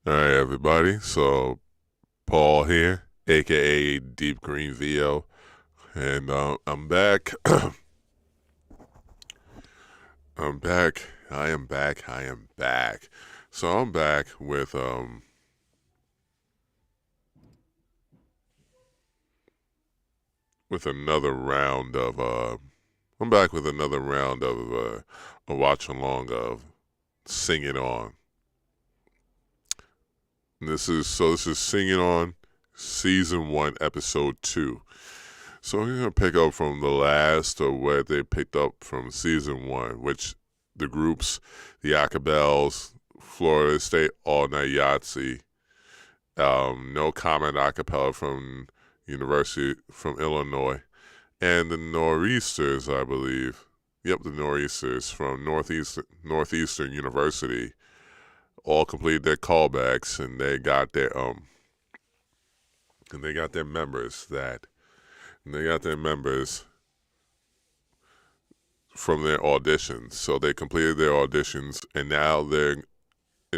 All right, everybody. So Paul here, aka Deep Green VO, and I'm back. I'm back. I am back. I am back. So I'm back with another round of I'm back with another round of a watch along of Sing It On. This is Sing It On, season 1, episode 2. So we're gonna pick up from the last of where they picked up from season 1, which the groups, the Acapels, Florida State All Night Yahtzee, No Comment Acapella from University from Illinois, and the Nor'easters, I believe. Yep, the Nor'easters from Northeastern University all completed their callbacks, and they got their members that and they got their members from their auditions. So they completed their auditions, and now they're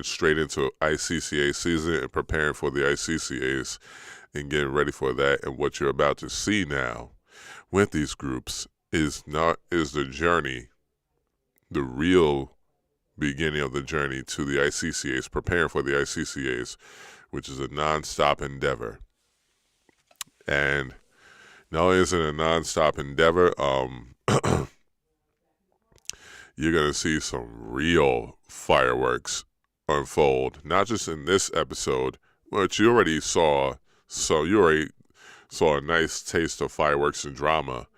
straight into ICCA season and preparing for the ICCAs and getting ready for that. And what you're about to see now with these groups is the journey, the real beginning of the journey to the ICCAs, preparing for the ICCAs, which is a non-stop endeavor. And not only is it a non-stop endeavor, you're gonna see some real fireworks unfold, not just in this episode, which you already saw. So you already saw a nice taste of fireworks and drama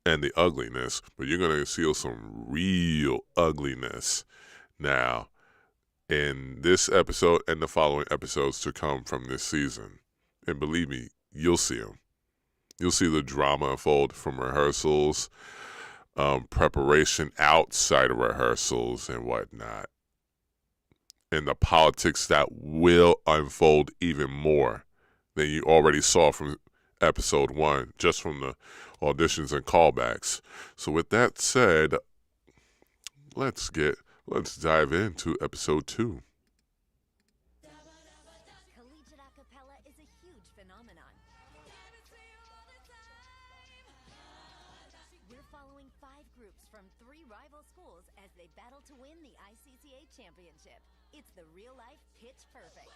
and the ugliness, but you're gonna see some real ugliness now in this episode and the following episodes to come from this season. And believe me, you'll see them. You'll see the drama unfold from rehearsals, preparation outside of rehearsals and whatnot, and the politics that will unfold even more than you already saw from episode 1, just from the auditions and callbacks. So with that said, let's dive into episode 2. Collegiate a cappella is a huge phenomenon. We're following 5 groups from 3 rival schools as they battle to win the ICCA championship. It's the real-life Pitch Perfect.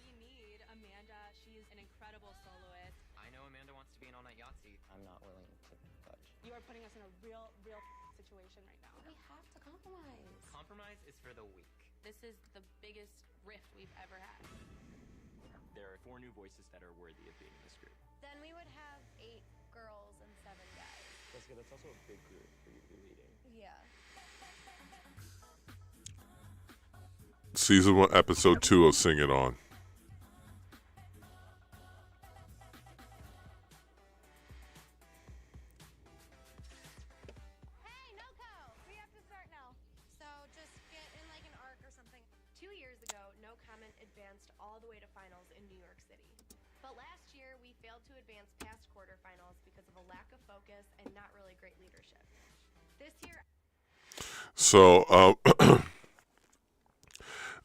We need Amanda. She's an incredible soloist. I know Amanda wants to be an all-night Yahtzee. I'm not willing to budge. You are putting us in a real situation right now. We have to compromise. Compromise is for the weak. This is the biggest rift we've ever had. There are 4 new voices that are worthy of being in this group. Then we would have 8 girls and 7 guys. Jessica, that's also a big group for you to be leading. Yeah. Season 1, episode 2 of Sing It On. Hey, Noco! We have to start now. So just get in like an arc or something. 2 years ago, No Comment advanced all the way to finals in New York City. But last year, we failed to advance past quarterfinals because of a lack of focus and not really great leadership. This year, So,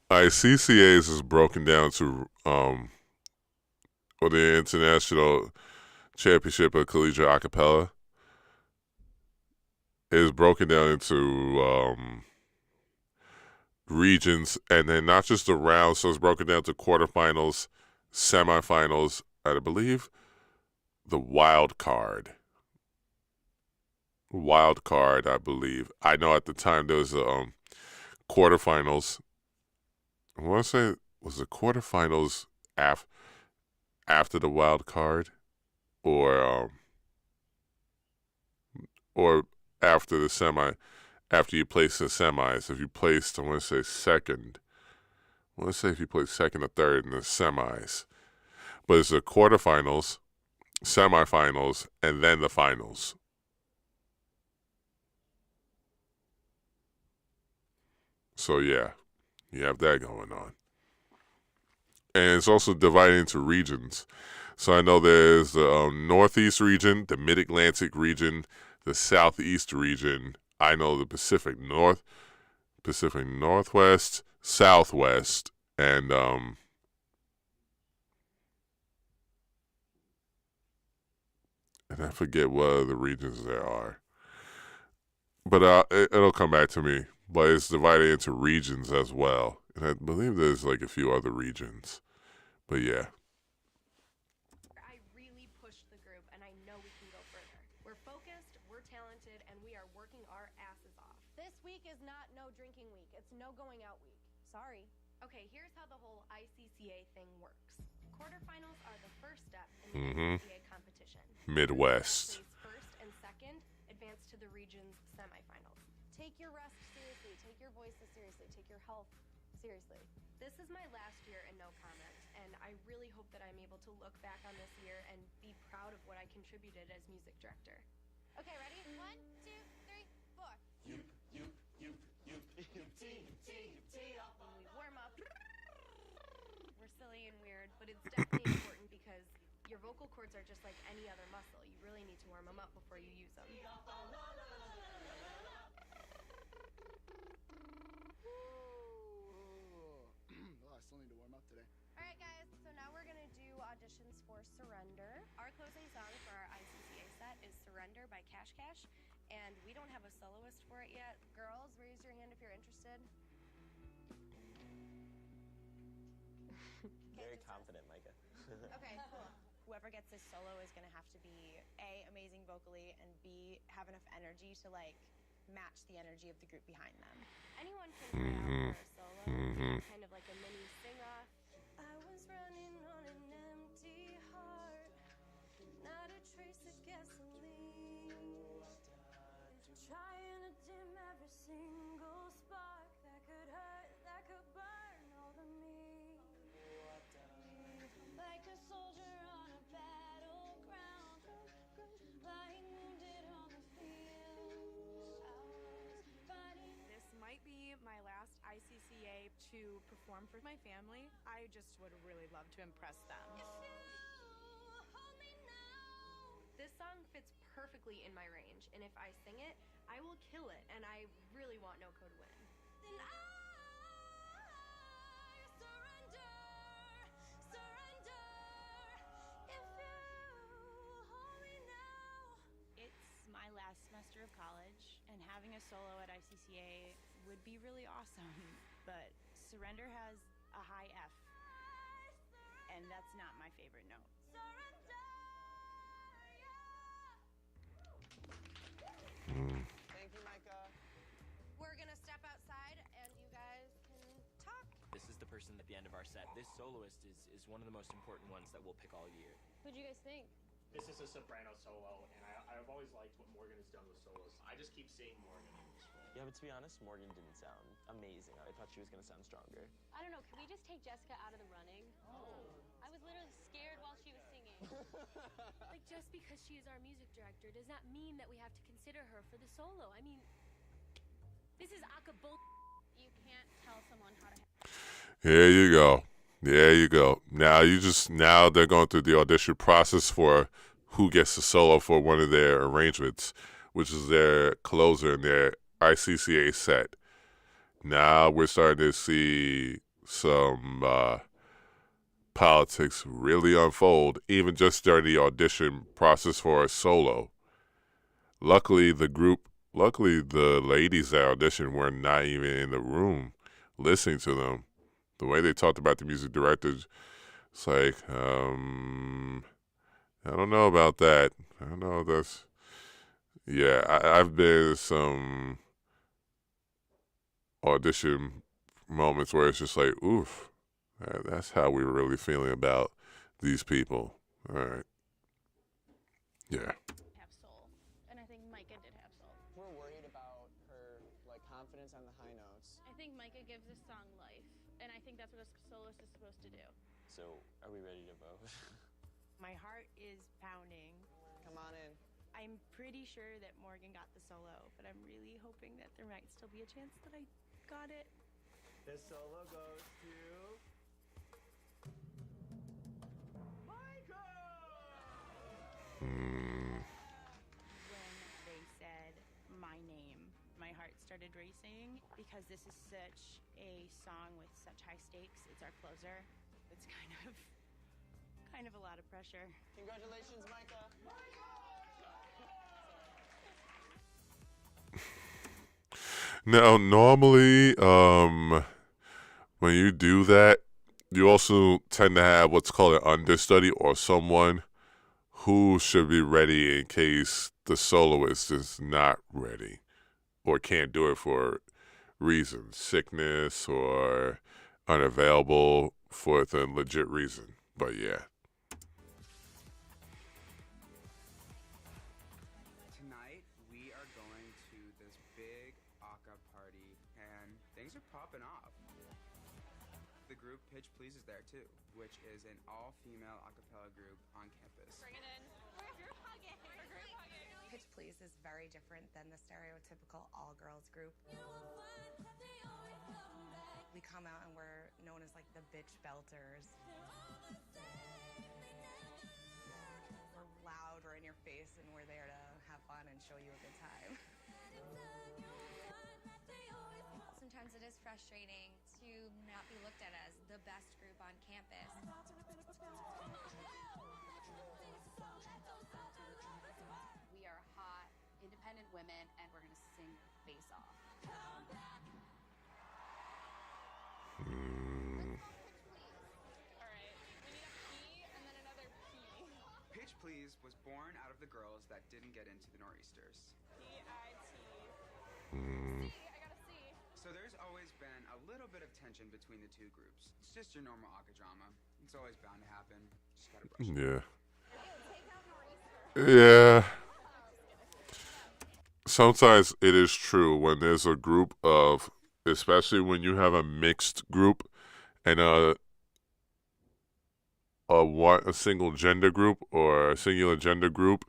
ICCAs is broken down to or the International Championship of Collegiate Acapella is broken down into regions, and then not just the rounds. So it's broken down to quarterfinals, semifinals, I believe the wild card. I believe. I know at the time there was a quarterfinals. I want to say, was the quarterfinals after the wild card, or after the semi, after you place the semis. If you placed, I want to say second. I want to say if you placed second or third in the semis, but it's the quarterfinals, semifinals, and then the finals. So yeah, you have that going on. And it's also divided into regions. So I know there's the Northeast region, the Mid-Atlantic region, the Southeast region. I know the Pacific Northwest, Southwest, and I forget what other regions there are. But it'll come back to me. But it's divided into regions as well. And I believe there's like a few other regions. But yeah. I really pushed the group, and I know we can go further. We're focused, we're talented, and we are working our asses off. This week is not no drinking week. It's no going out week. Sorry. Okay, here's how the whole ICCA thing works. Quarterfinals are the first step in the ICCA competition. Midwest. First and second advance to the region's semifinals. Take your rest seriously. Take your voices seriously. Take your health seriously. This is my last year in no comment, and I really hope that I'm able to look back on this year and be proud of what I contributed as music director. Okay, ready? 1, 2, 3, 4. When we warm up, we're silly and weird, but it's definitely important because your vocal cords are just like any other muscle. You really need to warm them up before you use them. I still need to warm up today. Alright, guys, so now we're gonna do auditions for Surrender. Our closing song for our ICCA set is Surrender by Cash Cash, and we don't have a soloist for it yet. Girls, raise your hand if you're interested. Very confident, Micah. Okay, cool. Whoever gets this solo is going to have to be A, amazing vocally, and B, have enough energy to like match the energy of the group behind them. Anyone can try out for a solo, kind of like a mini sing-off. I was running on an empty heart, not a trace of gasoline, trying to dim every single spark that could hurt, that could burn all of me. Like a soldier on a battleground, lying wounded on the field. This might be my last ICCA to perform for my family. I just would really love to impress them. This song fits perfectly in my range, and if I sing it, I will kill it, and I really want NoCo to win. Then I surrender, surrender. If you hold me now. It's my last semester of college, and having a solo at ICCA would be really awesome, but Surrender has a high F, and that's not my favorite note. Thank you, Micah. We're gonna step outside and you guys can talk. This is the person at the end of our set. This soloist is one of the most important ones that we'll pick all year. Who'd you guys think? This is a soprano solo, and I've always liked what Morgan has done with solos. I just keep seeing Morgan in this role. Yeah, but to be honest, Morgan didn't sound amazing. I thought she was going to sound stronger. I don't know, can we just take Jessica out of the running? I was literally scared while she was singing. Like, just because she is our music director does not mean that we have to consider her for the solo. I mean, this is acapulco. You can't tell someone how to. Here you go. There you go. Now they're going through the audition process for who gets the solo for one of their arrangements, which is their closer in their ICCA set. Now we're starting to see some politics really unfold, even just during the audition process for a solo. Luckily, the ladies that auditioned were not even in the room listening to them. The way they talked about the music directors, it's like, I don't know about that. I don't know if that's... Yeah, I've been in some audition moments where it's just like, oof, that's how we were really feeling about these people. All right. Yeah. Have soul, and I think Micah did have soul. We're worried about her confidence on the high notes. I think Micah gives this song life, and I think that's what a soloist is supposed to do. So, are we ready to vote? My heart is pounding. Come on in. I'm pretty sure that Morgan got the solo, but I'm really hoping that there might still be a chance that I got it. This solo goes to Micah! Hmm. When they said my name, my heart started racing because this is such a song with such high stakes. It's our closer. It's kind of a lot of pressure. Congratulations, Micah. Now, normally, when you do that, you also tend to have what's called an understudy or someone who should be ready in case the soloist is not ready or can't do it for reasons, sickness or unavailable for the legit reason. But yeah. Tonight, we are going to this big Aka party, and things are popping off. The group Pitch Please is there too, which is an all-female a cappella group on campus. Bring it in. We're group hugging. Pitch Please is very different than the stereotypical all-girls group. We come out and we're known as like the bitch belters. We're loud, we're in your face, and we're there to have fun and show you a good time. Sometimes it is frustrating to not be looked at as the best group on campus. We are hot, independent women, and we're going to sing your face off. Pitch Please was born out of the girls that didn't get into the Nor'easters. So there's always been a little bit of tension between the two groups. It's just your normal Aka drama. It's always bound to happen. Just gotta brush it. Yeah. Sometimes it is true when there's a group of, especially when you have a mixed group and a single gender group or a singular gender group,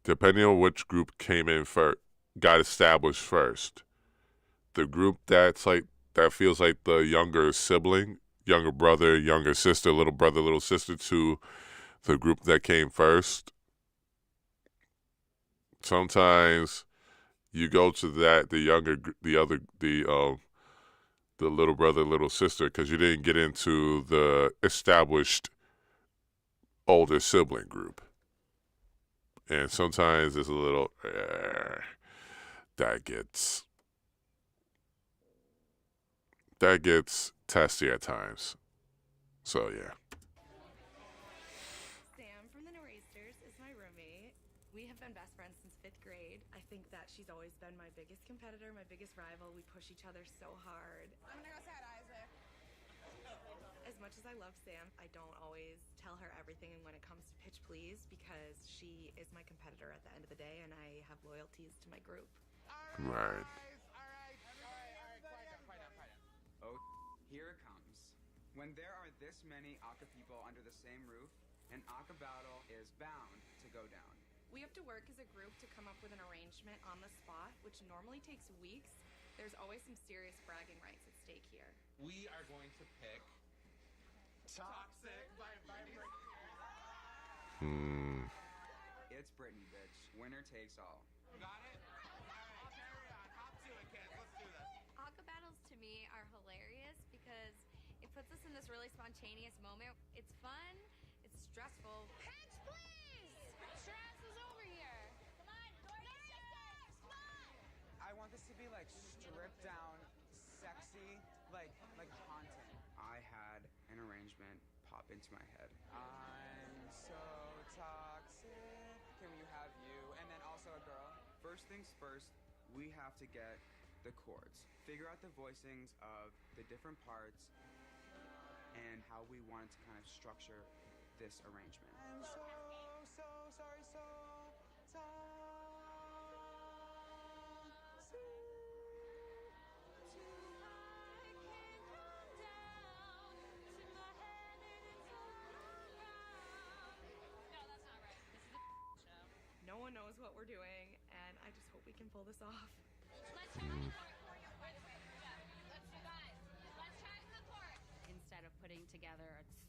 depending on which group came in first, got established first. The group that feels like the younger sibling, younger brother, younger sister, little brother, little sister to the group that came first. Sometimes you go to that, the little brother, little sister, because you didn't get into the established older sibling group. And sometimes it's a little, that gets testy at times. So, yeah. Sam from the Nor'easters is my roommate. We have been best friends since 5th grade. I think that she's always been my biggest competitor, my biggest rival. We push each other so hard. I'm gonna go say hi to Isaac. As much as I love Sam, I don't always tell her everything when it comes to Pitch Please because she is my competitor at the end of the day and I have loyalties to my group. Right. Oh, here it comes. When there are this many Aka people under the same roof, an Aka battle is bound to go down. We have to work as a group to come up with an arrangement on the spot, which normally takes weeks. There's always some serious bragging rights at stake here. We are going to pick Toxic by It's Britney, bitch. Winner takes all. Got it? Alright, carry on. Hop to it, kids. Let's do this. Aka battles to me are hilarious because it puts us in this really spontaneous moment. It's fun, it's stressful. Pitch Please! Stress is over here. Come on, Nor'easters, come on! I want this to be like stripped down, sexy, like haunting. I had an arrangement pop into my head. I'm so toxic. Can we have you? And then also a girl. First things first, we have to get the chords. Figure out the voicings of the different parts and how we want to kind of structure this arrangement. I'm so sorry, so No one knows what we're doing, and I just hope we can pull this off. Let's try the court. Let's do guys. Let's try the court. Instead of putting together a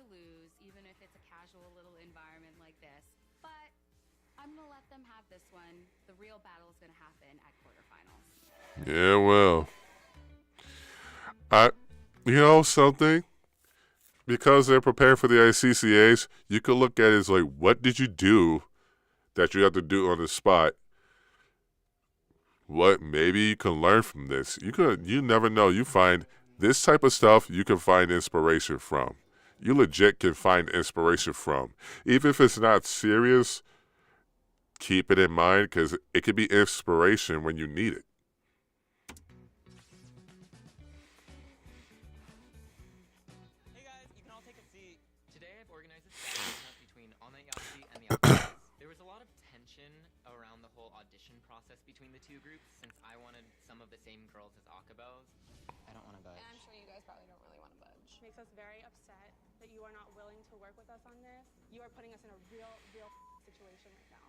to lose, even if it's a casual little environment like this. But I'm going to let them have this one. The real battle is going to happen at quarterfinals. Yeah, well, something. Because they're preparing for the ICCAs, you could look at it as like, what did you do that you have to do on the spot? What maybe you can learn from this. You never know. You find this type of stuff you can find inspiration from. You legit can find inspiration from. Even if it's not serious, keep it in mind because it could be inspiration when you need it. Hey guys, you can all take a seat. Today I've organized a scavenger hunt between All Night Yahtzee and the Akabels. There was a lot of tension around the whole audition process between the two groups since I wanted some of the same girls as Akabels. I don't want to budge. And I'm sure you guys probably don't really want to budge. Makes us very upset that you are not willing to work with us on this. You are putting us in a real situation right now.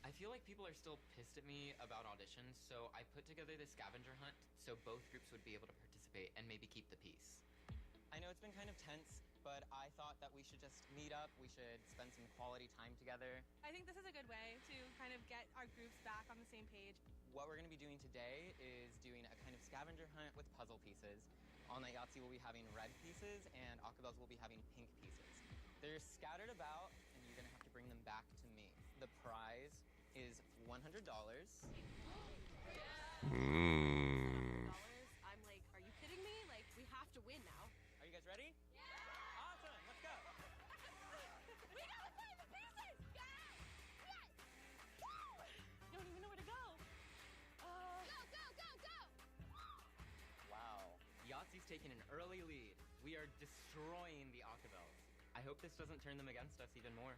I feel like people are still pissed at me about auditions, so I put together this scavenger hunt so both groups would be able to participate and maybe keep the peace. I know it's been kind of tense, but I thought that we should just meet up. We should spend some quality time together. I think this is a good way to kind of get our groups back on the same page. What we're going to be doing today is doing a kind of scavenger hunt with puzzle pieces. All Night Yahtzee will be having red pieces, and Akabels will be having pink pieces. They're scattered about, and you're going to have to bring them back to me. The prize is $100. I'm like, are you kidding me? Like, we have to win now. Are you guys ready? Yeah! Awesome, let's go! We gotta find the pieces! Don't even know where to go. Go! Wow. Yahtzee's taking an early lead. We are destroying the Akabels. I hope this doesn't turn them against us even more.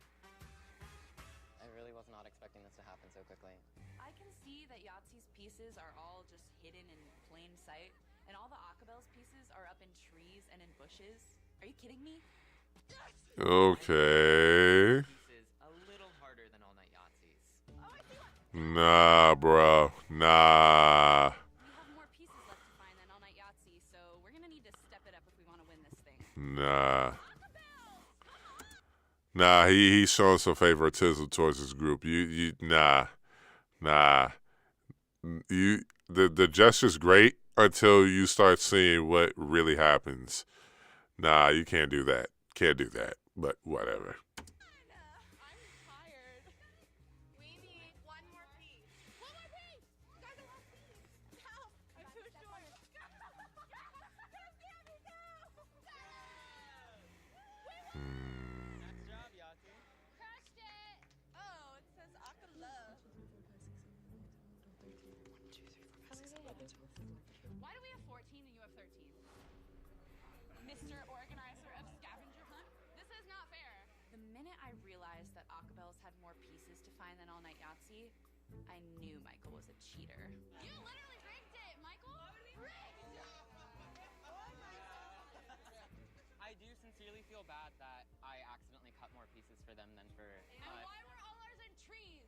I really was not expecting this to happen so quickly. I can see that Yahtzee's pieces are all just hidden in plain sight, and all the Akabels pieces are up in trees and in bushes. Are you kidding me? Okay. Pieces a little harder than All Night Yahtzee's. Nah, bro. Nah. We have more pieces left to find than All Night Yahtzee, so we're gonna need to step it up if we want to win this thing. Nah, he's showing some favoritism towards his group. Nah. The gesture's great until you start seeing what really happens. Nah, you can't do that. Can't do that. But whatever. I'm tired. We need one more piece. One more piece! You guys are lost piece. Help! I'm too short. Nice job, Yahtzee. Crushed it! Oh, it says Akala. Why do we have 14 and you have 13? Mr. Organizer of Scavenger Hunt? This is not fair. The minute I realized that Akabels had more pieces to find than All Night Yahtzee, I knew Michael was a cheater. You literally rigged it, Michael. Rigged! I do sincerely feel bad that I accidentally cut more pieces for them than for And why were all ours in trees?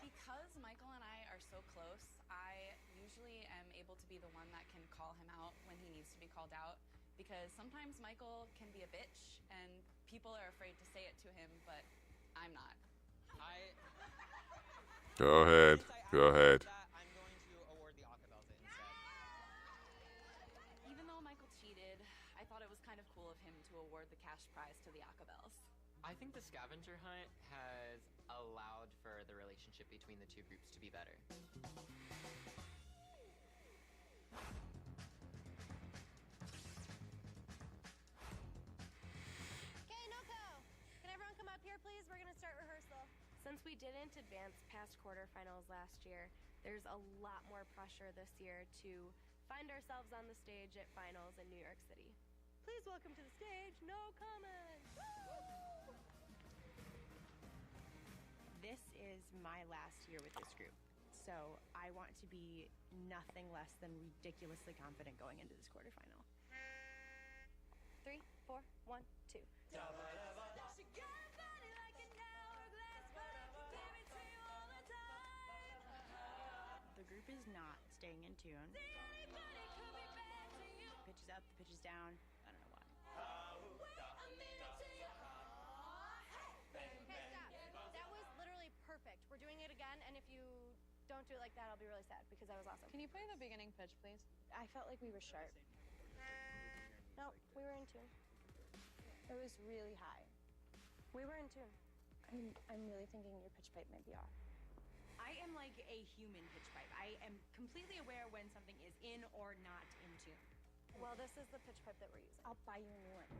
Because Michael and I are so close, I usually am able to be the one that can call him out when he needs to be called out. Because sometimes Michael can be a bitch, and people are afraid to say it to him, but I'm not. Go ahead. Go ahead. I'm going to award the Akabels it instead. Even though Michael cheated, I thought it was kind of cool of him to award the cash prize to the Akabels. I think the scavenger hunt has allowed for the relationship between the two groups to be better. Okay, Noko. Can everyone come up here, please? We're gonna start rehearsal. Since we didn't advance past quarterfinals last year, there's a lot more pressure this year to find ourselves on the stage at finals in New York City. Please welcome to the stage, No Comment. This is my last year with this group, so I want to be nothing less than ridiculously confident going into this quarterfinal. 3, 4, 1, 2. The group is not staying in tune. Pitch is up, the pitch is down. I don't know why. if you don't do it like that, I'll be really sad because that was awesome. Can you play the beginning pitch, please? I felt like we were sharp. No, we were in tune. It was really high. We were in tune. I'm really thinking your pitch pipe might be off. I am like a human pitch pipe. I am completely aware when something is in or not in tune. Well, this is the pitch pipe that we're using. I'll buy you a new one.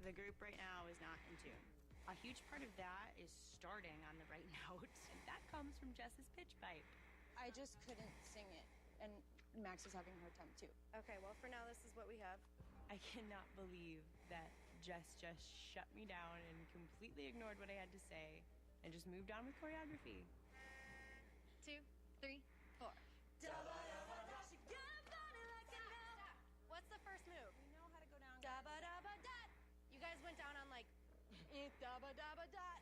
The group right now is not in tune. A huge part of that is starting on the right note, and that comes from Jess's pitch pipe. I just couldn't sing it, and Max is having a hard time too. Okay, well, for now, this is what we have. I cannot believe that Jess just shut me down and completely ignored what I had to say and just moved on with choreography. 2, 3, 4. What's the first move? We know how to go down. Da-ba-da-ba-dot. You guys went down on like, da-ba-da-ba-dot.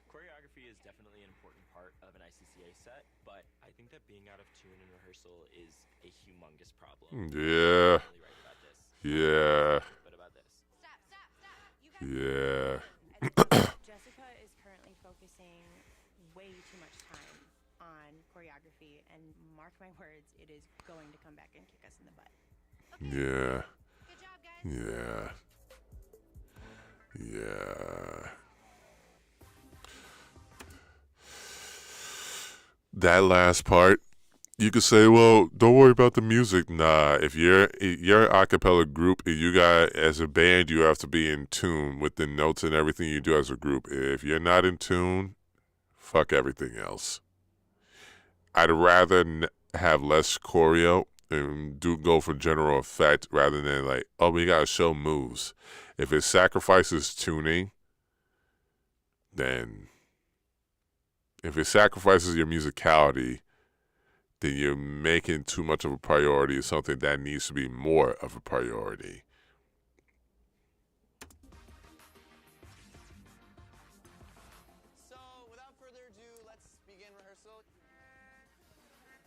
Choreography is definitely an important part of an ICCA set, but I think that being out of tune in rehearsal is a humongous problem. Yeah. I'm really right about this. Yeah. But about this. Stop. You guys Yeah. Jessica is currently focusing way too much time on choreography, and mark my words, it is going to come back and kick us in the butt. Yeah. Good job, guys. Yeah. Yeah. That last part, you could say, well, don't worry about the music. Nah, if you're an a cappella group, you got, as a band, you have to be in tune with the notes and everything you do as a group. If you're not in tune, fuck everything else. I'd rather have less choreo and go for general effect rather than like, oh, we got to show moves. If it sacrifices tuning, then if it sacrifices your musicality, then you're making too much of a priority of something that needs to be more of a priority. So, without further ado, let's begin rehearsal.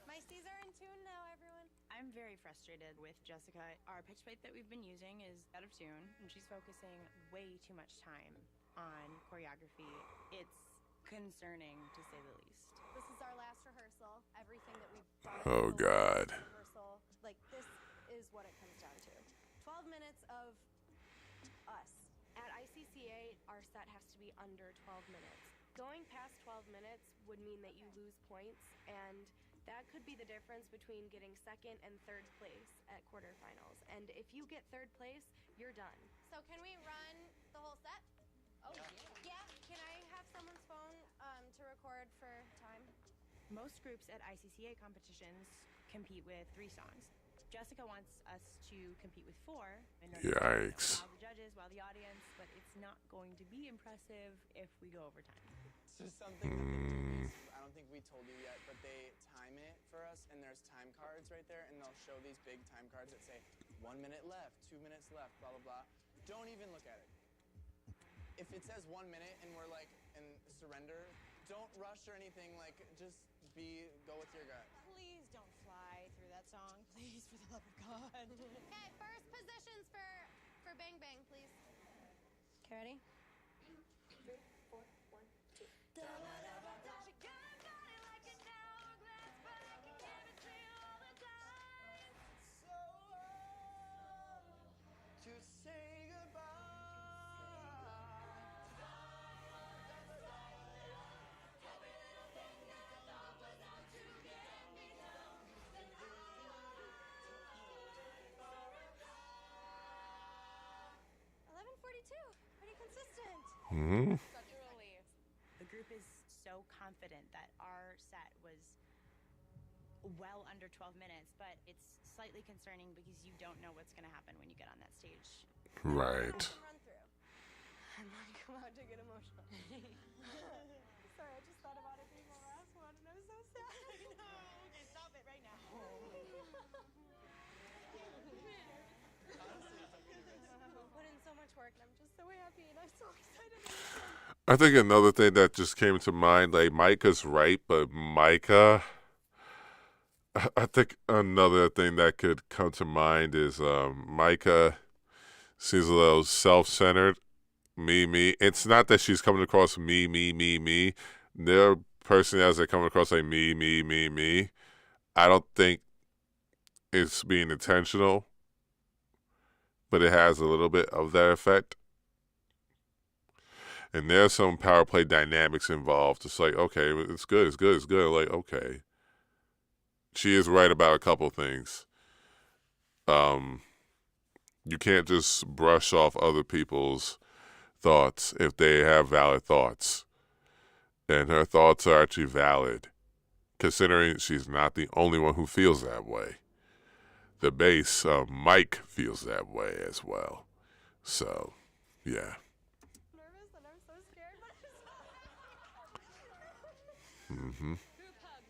My C's are in tune now, everyone. I'm very frustrated with Jessica. Our pitch pipe that we've been using is out of tune, and she's focusing way too much time on choreography. It's concerning, to say the least. This is our last rehearsal. Everything that we've done. Oh, God. Rehearsal. Like, this is what it comes down to. 12 minutes of us. At ICCA, our set has to be under 12 minutes. Going past 12 minutes would mean that you lose points, and that could be the difference between getting second and third place at quarterfinals. And if you get third place, you're done. So can we run the whole set? Oh, yeah. Can I have someone's phone to record for time? Most groups at ICCA competitions compete with 3 songs. Jessica wants us to compete with 4 in order Yikes. to wow the judges, wow the audience, but it's not going to be impressive if we go over time. So something that they do is, I don't think we told you yet, but they time it for us, and there's time cards right there, and they'll show these big time cards that say 1 minute left, 2 minutes left, blah, blah, blah. Don't even look at it. If it says 1 minute and we're like, and surrender, don't rush or anything, like, just go with your gut. Please don't fly through that song, please, for the love of God. Okay, first positions for Bang Bang, please. Okay, ready? 3, 4, 1, 2. To say goodbye. Pretty consistent. Mm-hmm. Such a relief. The group is so confident that our set was well under 12 minutes, but it's slightly concerning because you don't know what's going to happen when you get on that stage. Right. Run through. I'm like about to get emotional. Sorry, I just thought about it being my last one, and I was so sad. No, okay, stop it right now. Put in so much work, and I'm just so happy, and I'm so excited. I think another thing that just came to mind, like Micah's right, but Micah, I think another thing that could come to mind is Micah seems a little self-centered, me. It's not that she's coming across me, their person as they come across like me, I don't think it's being intentional, but it has a little bit of that effect. And there's some power play dynamics involved. It's like, okay, it's good. Like, okay. She is right about a couple things. You can't just brush off other people's thoughts if they have valid thoughts. And her thoughts are actually valid, considering she's not the only one who feels that way. The bass, Mike, feels that way as well. So, yeah. Nervous and I'm so scared, but Mm-hmm. Group hug.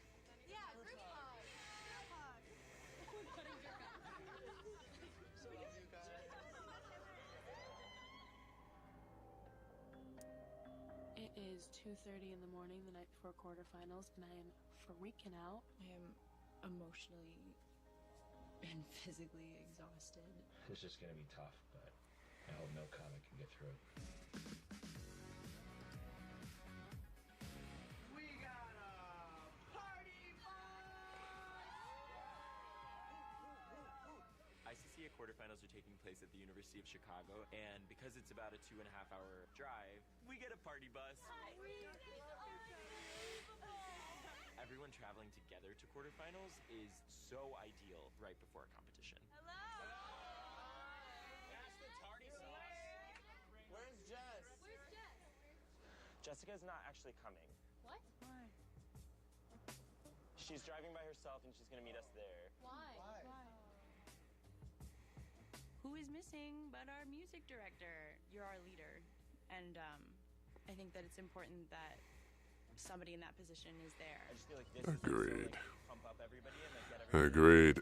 Yeah, group hug. Group hug. It is 2:30 in the morning the night before quarterfinals, and I am freaking out. I am emotionally and physically exhausted. It's just gonna be tough, but I hope no comic can get through it. We got a party ICCA quarterfinals are taking place at the University of Chicago, and because it's about a 2.5-hour drive, we get a party bus. Everyone traveling together to quarterfinals is so ideal right before a competition. Where's Jess? Jessica's not actually coming. What? Why? She's driving by herself and she's gonna meet us there. Why? Who is missing but our music director? You're our leader. And I think that it's important that somebody in that position is there. I just feel like this Agreed. is like, pump up everybody and like get everybody Agreed.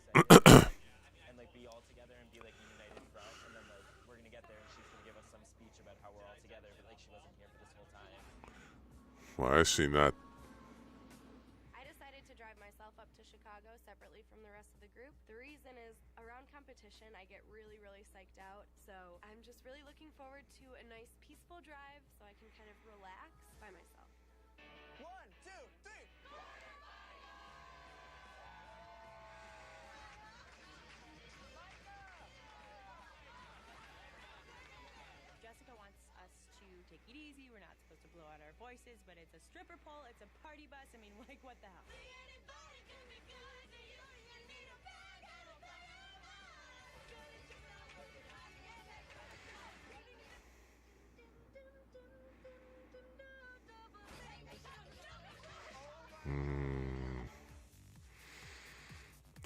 and like be all together and be like a united front, and then like we're gonna get there and she's gonna give us some speech about how we're all together, but like she wasn't here for this whole time. Why is she not? I decided to drive myself up to Chicago separately from the rest of the group. The reason is around competition, I get really, really psyched out. So I'm just really looking forward to a nice, peaceful drive so I can kind of relax by myself. 1, 2, 3. Jessica wants us to take it easy. We're not supposed to blow out our voices, but it's a stripper pole, it's a party bus. I mean, like, what the hell?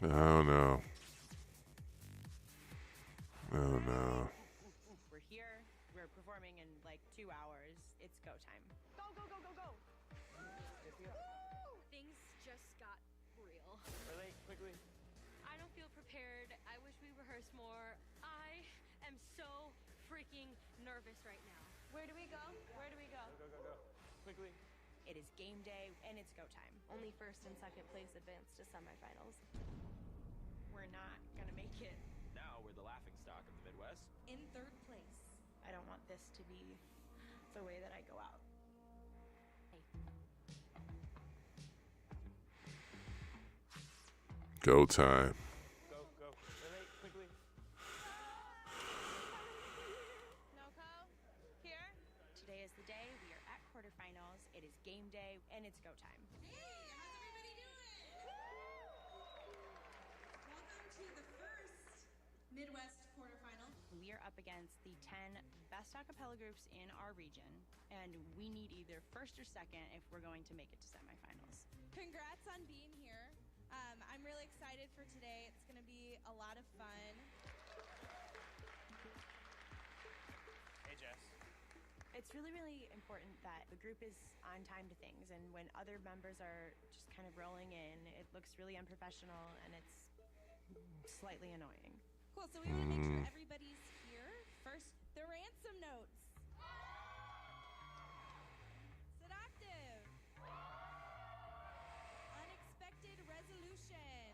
I don't know. Oh no. We're here. We're performing in like 2 hours. It's go time. Go, go, go, go, go! Things just got real. Relate quickly. I don't feel prepared. I wish we rehearsed more. I am so freaking nervous right now. Where do we go? Where do we go? Go. Quickly. It is game day and it's go time. Only first and second place advance to semifinals. We're not gonna make it. Now we're the laughing stock of the Midwest. In third place. I don't want this to be the way that I go out. Go time. Go. Relate quickly. Noko, here. Today is the day. We are at quarterfinals. It is game day and it's go time. Midwest quarterfinal. We are up against the 10 best a cappella groups in our region, and we need either first or second if we're going to make it to semifinals. Congrats on being here. I'm really excited for today. It's going to be a lot of fun. Hey, Jess. It's really, really important that the group is on time to things, and when other members are just kind of rolling in, it looks really unprofessional and it's slightly annoying. Cool, so we want to make sure everybody's here. First, the ransom notes. Seductive. Unexpected resolution.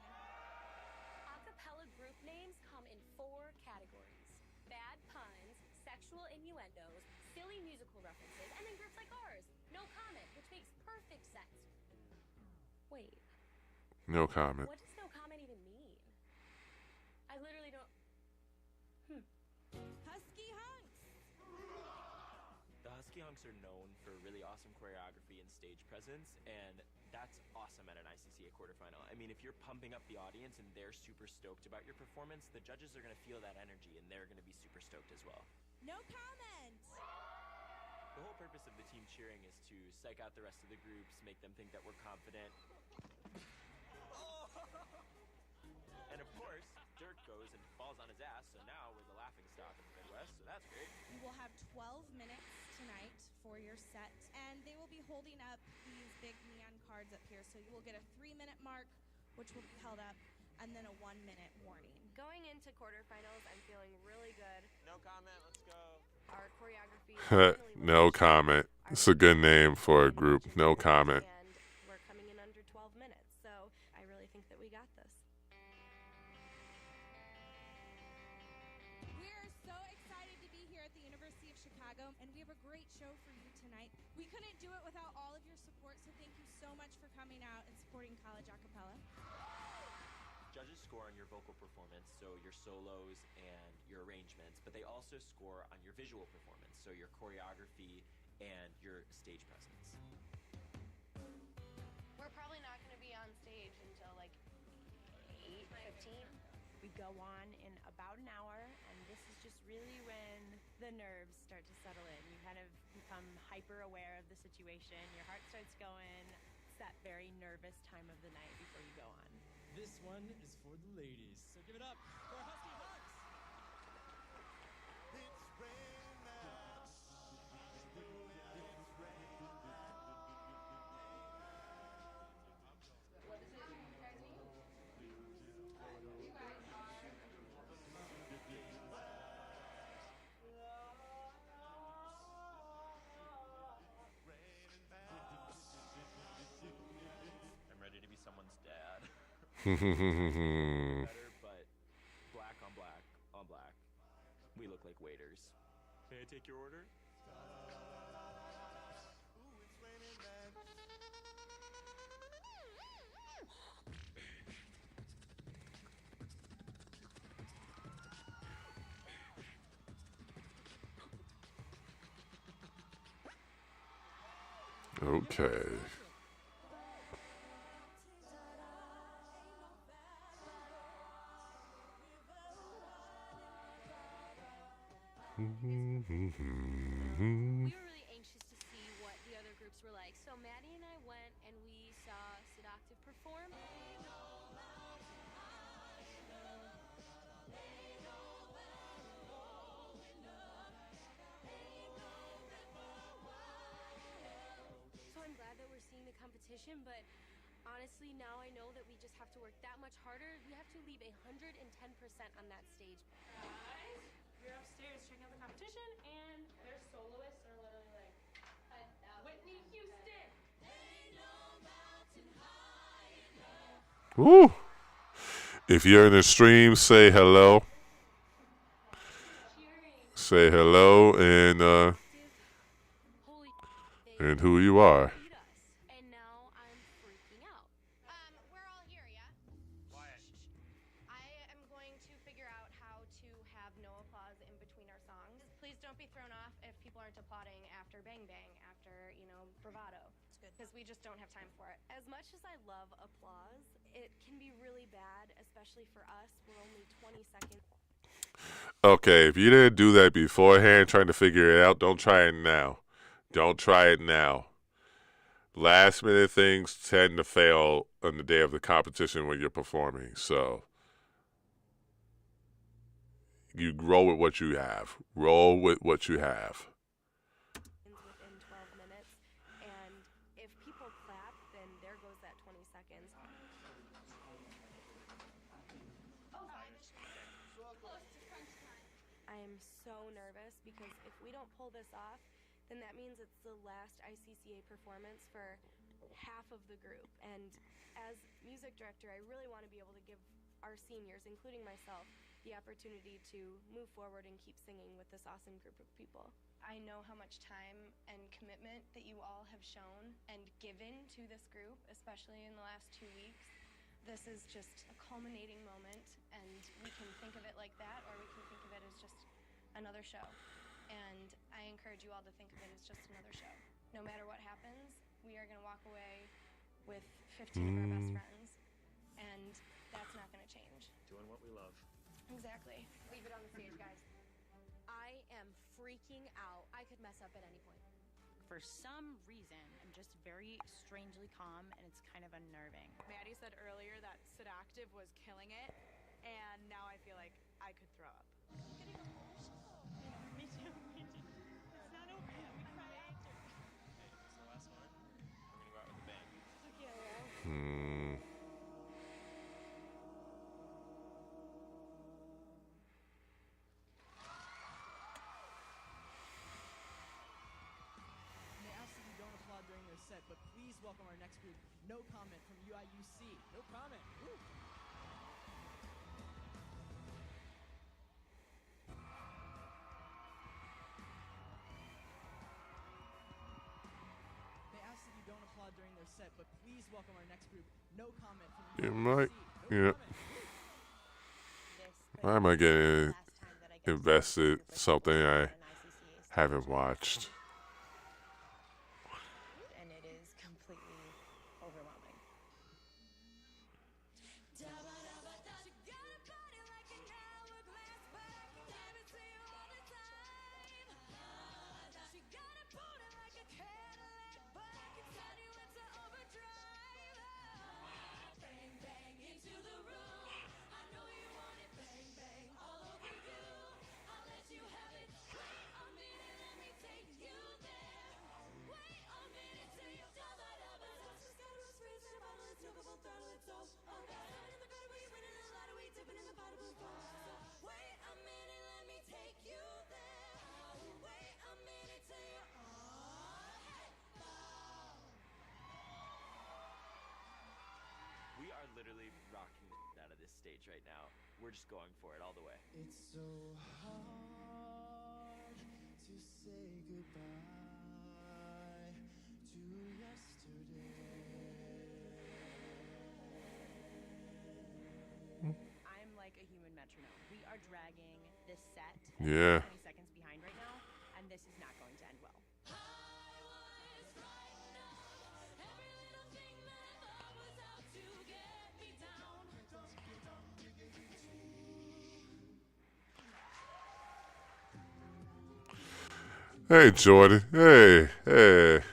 Acapella group names come in 4 categories: bad puns, sexual innuendos, silly musical references, and then groups like ours, no comment, which makes perfect perfect sets. Wait. No comment. What does no comment even mean? I literally don't. Husky Hunks! The Husky Hunks are known for really awesome choreography and stage presence, and that's awesome at an ICCA quarterfinal. I mean, if you're pumping up the audience and they're super stoked about your performance, the judges are going to feel that energy and they're going to be super stoked as well. No comment! The whole purpose of the team cheering is to psych out the rest of the groups, make them think that we're confident. And of course, Dirk goes and falls on his ass, so now we're the laughing stock of the Midwest, so that's great. You will have 12 minutes tonight for your set, and they will be holding up these big neon cards up here, so you will get a 3-minute mark, which will be held up, and then a 1-minute warning. Going into quarterfinals, I'm feeling really good. No comment, let's go. Our choreography No comment. It's a good name for a group. No comment. and we're coming in under 12 minutes, so I really think that we got this. We're so excited to be here at the University of Chicago, and we have a great show for you tonight. We couldn't do it without all of your support, so thank you so much for coming out and supporting college a cappella. Judges score on your vocal performance, so your solos and your arrangements, but they also score on your visual performance, so your choreography and your stage presence. We're probably not going to be on stage until like 8:15. We go on in about an hour, and this is just really when the nerves start to settle in. You kind of become hyper aware of the situation. Your heart starts going. It's that very nervous time of the night before you go on. This one is for the ladies, so give it up for Husky Hunks! What is it you guys need? You guys are... I'm ready to be someone's dad. Better, but black on black on black. We look like waiters. May I take your order? Okay. We were really anxious to see what the other groups were like, so Maddie and I went and we saw Seductive perform. So I'm glad that we're seeing the competition, but honestly, now I know that we just have to work that much harder. We have to leave 110% on that stage. Guys, you're upstairs checking out the competition, and their soloists are literally like Whitney Houston. Woo! If you're in the stream, say hello. Say hello and who you are. And now I'm freaking out. We're all here, yeah? Quiet. I am going to figure out how to have no applause in between our songs. Please don't be thrown off if people aren't applauding after Bang Bang, after, bravado. It's good. Because we just don't have time for it. As much as I love applause, it can be really bad, especially for us. We're only 20 seconds. Okay, if you didn't do that beforehand trying to figure it out, don't try it now. Don't try it now. Last minute things tend to fail on the day of the competition when you're performing. So you roll with what you have. Roll with what you have. Within 12 minutes, and if people clap, then there goes that 20 seconds. I am so nervous because if we don't pull this off, then that means it's the last ICCA performance for half of the group. And as music director, I really want to be able to give our seniors, including myself, the opportunity to move forward and keep singing with this awesome group of people. I know how much time and commitment that you all have shown and given to this group, especially in the last 2 weeks. This is just a culminating moment, and we can think of it like that, or we can think of it as just another show. And I encourage you all to think of it as just another show. No matter what happens, we are going to walk away with 15 of our best friends, and that's not going to change. Doing what we love. Exactly. Leave it on the stage, guys. I am freaking out. I could mess up at any point. For some reason, I'm just very strangely calm, and it's kind of unnerving. Maddie said earlier that Sedactive was killing it, and now I feel like I could throw up. Me too. It's not over yet. We cry after. Hey, it's the last one. We're gonna go out with a bang. Okay, yeah. They ask that you don't applaud during their set, but please welcome our next group, No Comment from UIUC. No comment. Woo. They ask that you don't applaud during their set, but please welcome our next group, No Comment from You UIUC. might. No Yeah. comment. Why am I getting invested in something I haven't watched? And it is completely overwhelming. We are literally rocking the out of this stage right now. We're just going for it all the way. It's so hard to say goodbye to yesterday. I'm like a human metronome. We are dragging this set Yeah. 20 seconds behind right now, and this is not going to end well. Hey, Jordan. Hey, hey.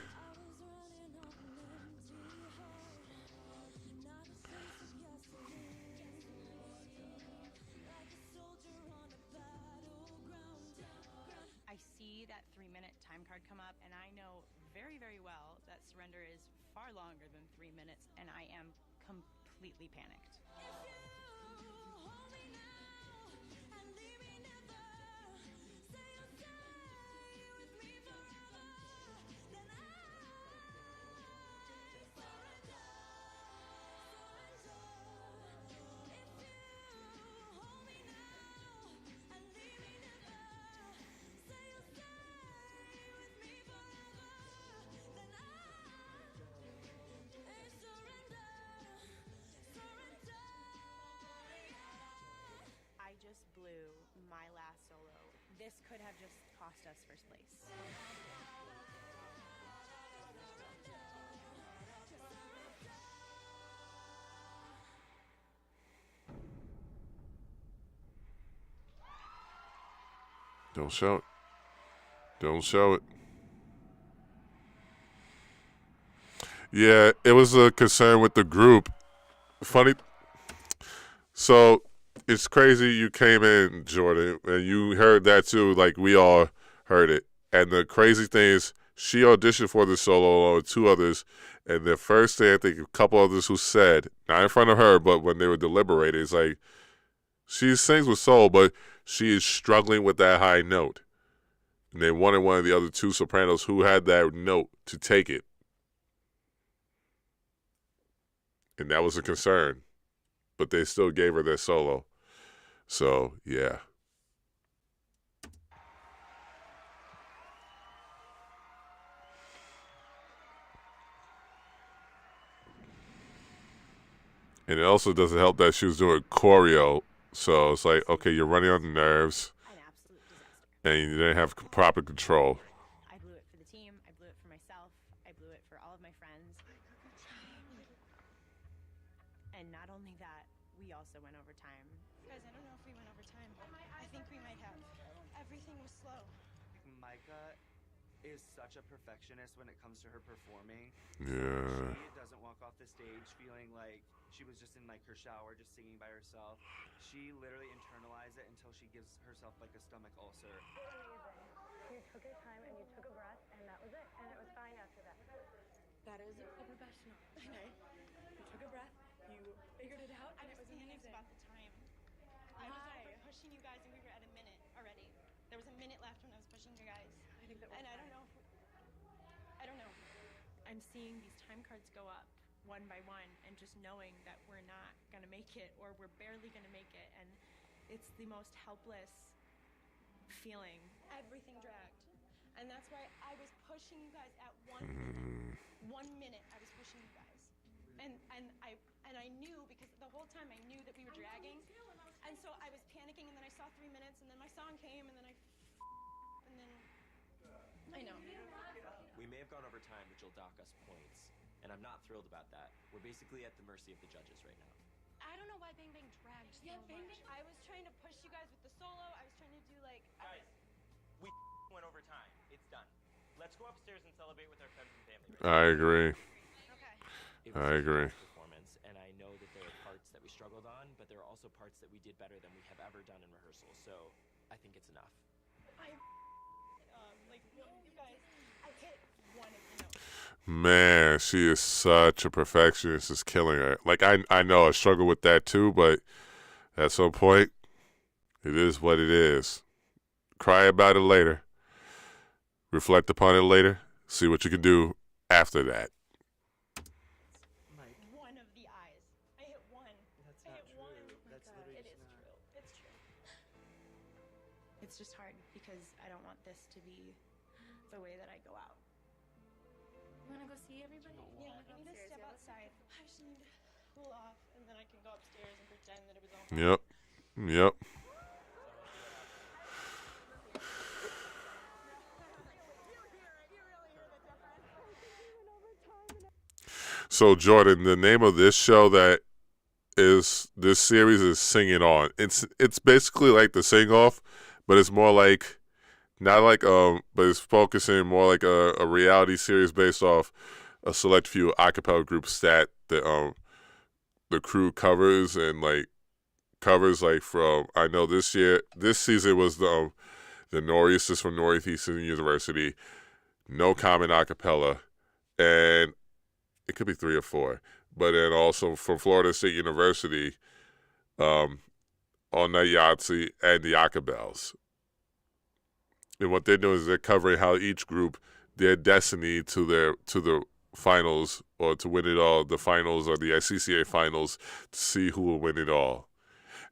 I see that 3-minute time card come up, and I know very, very well that Surrender is far longer than 3 minutes, and I am completely panicked. I just blew my last solo. This could have just cost us first place. Don't show it. Don't show it. Yeah, it was a concern with the group. Funny. So it's crazy you came in, Jordan, and you heard that too, like we all heard it. And the crazy thing is, she auditioned for the solo along with 2 others, and the first thing I think a couple others who said, not in front of her, but when they were deliberating, it's like, she sings with soul, but she is struggling with that high note. And they wanted one of the other 2 sopranos who had that note to take it. And that was a concern. But they still gave her their solo. So yeah. And it also doesn't help that she was doing choreo. So it's like, okay, you're running on the nerves. An absolute disaster. And you didn't have proper control. I blew it for the team. I blew it for myself. I blew it for all of my friends. And not only that, we also went overtime. Guys, I don't know if we went overtime. I think we might have. Everything was slow. Micah is such a perfectionist when it comes to her performing. Yeah. She doesn't walk off the stage feeling like she was just in like her shower just singing by herself. She literally internalized it until she gives herself like a stomach ulcer. You took your time and you took a breath and that was it. And it was fine after that. That is a professional. Okay. You took a breath, you figured it out, and it was amazing. About the time. I was pushing you guys and we were at a minute already. There was a minute left when I was pushing you guys. I think that was and I don't know if I don't know. I'm seeing these time cards go up one by one and just knowing that we're not going to make it or we're barely going to make it. And it's the most helpless feeling. Everything dragged. And that's why I was pushing you guys at 1 minute. 1 minute I was pushing you guys. And I knew because the whole time I knew that we were dragging. And so I was panicking and then I saw 3 minutes and then my song came and then I know. We may have gone over time, which will dock us points. And I'm not thrilled about that. We're basically at the mercy of the judges right now. I don't know why Bang Bang dragged so Yeah, Bang much. Bang. I was trying to push you guys with the solo. I was trying to do like. Guys, we went over time. It's done. Let's go upstairs and celebrate with our friends and family. I agree. Okay. I agree. Performance, and I know that there are parts that we struggled on, but there are also parts that we did better than we have ever done in rehearsal. So I think it's enough. You guys, I hit one of the notes. Man, she is such a perfectionist. It's killing her. Like I know I struggle with that too, but at some point, it is what it is. Cry about it later. Reflect upon it later. See what you can do after that. One of the eyes. I hit one. That's I not hit true. one. That's literally It is just not. true. It's true. It's just hard because I don't want this to be the way that I go out. You wanna go see everybody? Yeah, I need to step outside. I just need to cool off, and then I can go upstairs and pretend that it was all. Yep. Yep. So Jordan, the name of this show that is this series is Sing It On. It's basically like the sing off, but it's more like not like but it's focusing more like a reality series based off a select few a cappella groups that the crew covers and like covers like from I know this season was the Northeasters from Northeastern University, No Common a cappella, and it could be 3 or 4. But then also from Florida State University, All Night Yahtzee and the Acapellas. And what they're doing is they're covering how each group, their destiny to the finals or to win it all, the finals or the ICCA finals, to see who will win it all.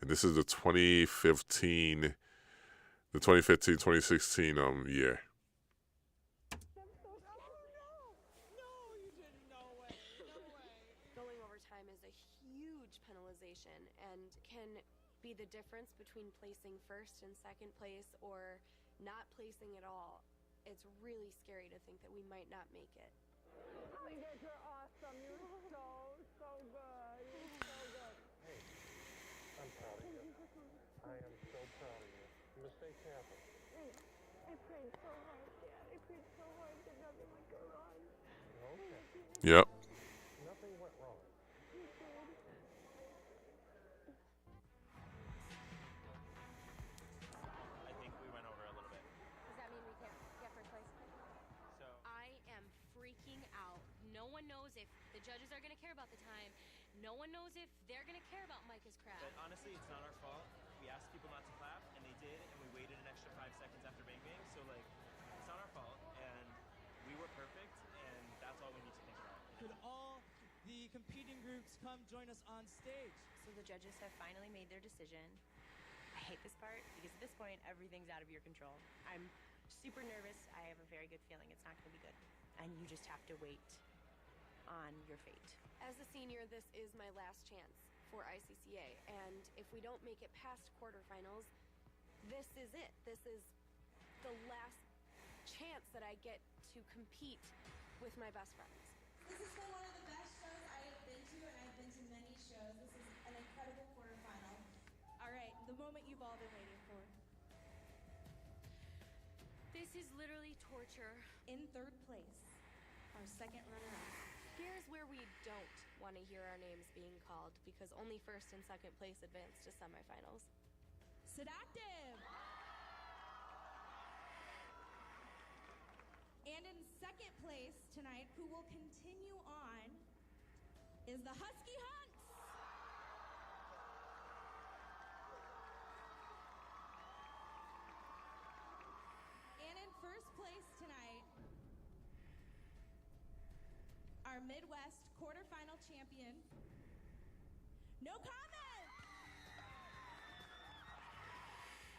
And this is the 2015-2016 year. Going overtime is a huge penalization and can be the difference between placing first and second place or not placing at all. It's really scary to think that we might not make it. Oh, you guys are awesome. You're so good. You're so good. Hey, I'm proud of you. I am so proud of you. Mistakes happen. I prayed so hard, Dad. I prayed so hard that nothing would go wrong. Okay. Yep. Nothing went wrong. I think we went over a little bit. Does that mean we can't get first place? So I am freaking out. No one knows if the judges are gonna care about the time. No one knows if they're gonna care about Micah's craft. But honestly, it's not our fault. We asked people not to clap, and they did, and we waited an extra 5 seconds after Bang Bang. So like, it's not our fault, and we were perfect, and that's all we need to think about. Could all the competing groups come join us on stage? So the judges have finally made their decision. I hate this part because at this point, everything's out of your control. I'm super nervous. I have a very good feeling it's not going to be good. And you just have to wait on your fate. As a senior, this is my last chance for ICCA, and if we don't make it past quarterfinals, this is it. This is the last chance that I get to compete with my best friends. This has been one of the best shows I have been to, and I've been to many shows. This is an incredible quarterfinal. All right, the moment you've all been waiting for. This is literally torture. In third place, our second runner-up. Here's where we don't want to hear our names being called because only first and second place advance to semifinals. Sedactive! And in second place tonight, who will continue on, is the Husky Hunts. And in first place tonight, our Midwest quarterfinal champion, no comment!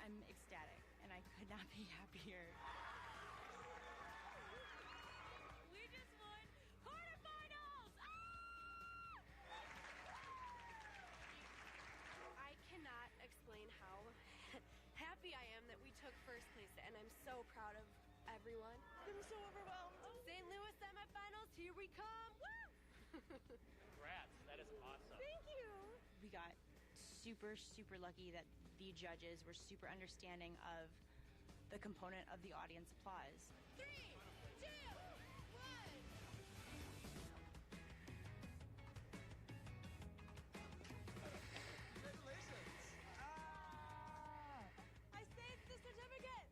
I'm ecstatic, and I could not be happier. We just won quarterfinals! I cannot explain how happy I am that we took first place, and I'm so proud of everyone. I'm so overwhelmed. St. Louis semifinals, here we come! Woo! Congrats, that is awesome. Thank you. We got super, super lucky that the judges were super understanding of the component of the audience applause. 3, 2, 1. I saved the certificate,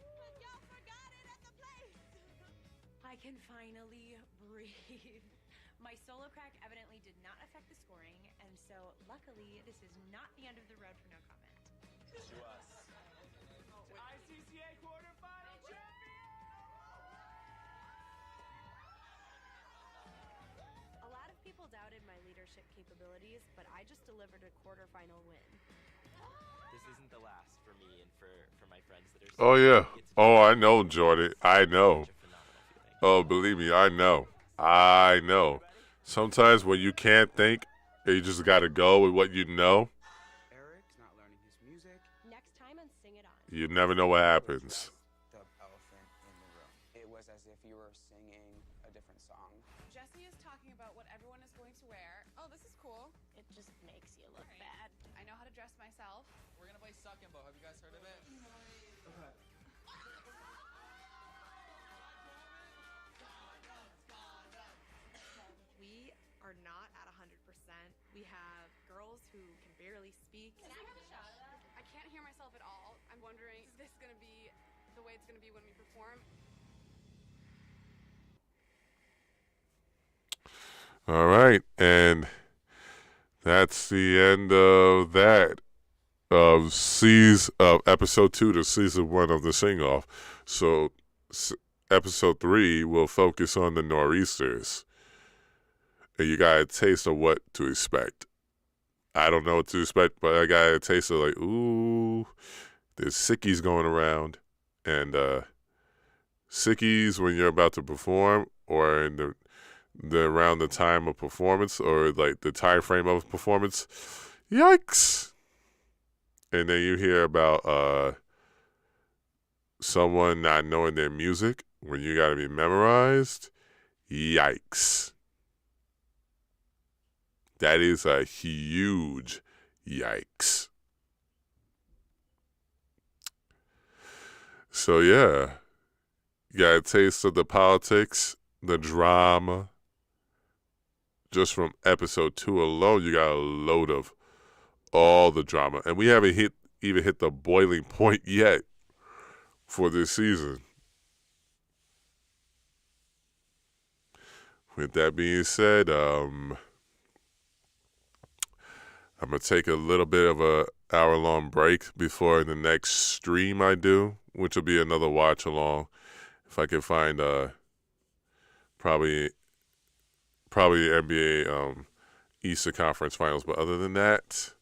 but y'all forgot it at the place. I can finally breathe. My solo crack evidently did not affect the scoring, and so luckily this is not the end of the road for no comment. To us. ICCA quarterfinal champion! A lot of people doubted my leadership capabilities, but I just delivered a quarterfinal win. This isn't the last for me and for my friends that are. Oh, yeah. Oh, I know, Jordan. I know. Oh, believe me, I know. I know. Sometimes when you can't think, you just got to go with what you know. Eric's not learning his music. Next time on Sing It On. You never know what happens. The elephant in the room. It was as if you were singing a different song. Jesse is talking about what everyone is going to wear. Oh, this is cool. It just makes you look bad. I know how to dress myself. We're gonna play Suck and Bow. Have you guys heard of it? Okay. We are not at 100%. We have girls who can barely speak. Can I have a shot of that? I can't hear myself at all. I'm wondering, is this going to be the way it's going to be when we perform? All right. And that's the end of that. Of episode 2 to season 1 of the Sing Off. So episode 3 will focus on the Nor'easters. And you got a taste of what to expect. I don't know what to expect, but I got a taste of like, ooh, there's sickies going around. And sickies when you're about to perform or in the around the time of performance or like the time frame of performance. Yikes. And then you hear about someone not knowing their music when you got to be memorized. Yikes. That is a huge yikes. So, yeah. You got a taste of the politics, the drama. Just from episode 2 alone, you got a load of all the drama. And we haven't even hit the boiling point yet for this season. With that being said, I'm going to take a little bit of a hour-long break before the next stream I do, which will be another watch-along. If I can find probably NBA Eastern Conference Finals. But other than that,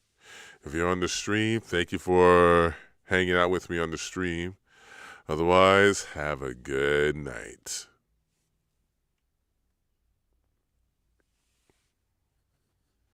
If you're on the stream, thank you for hanging out with me on the stream. Otherwise, have a good night.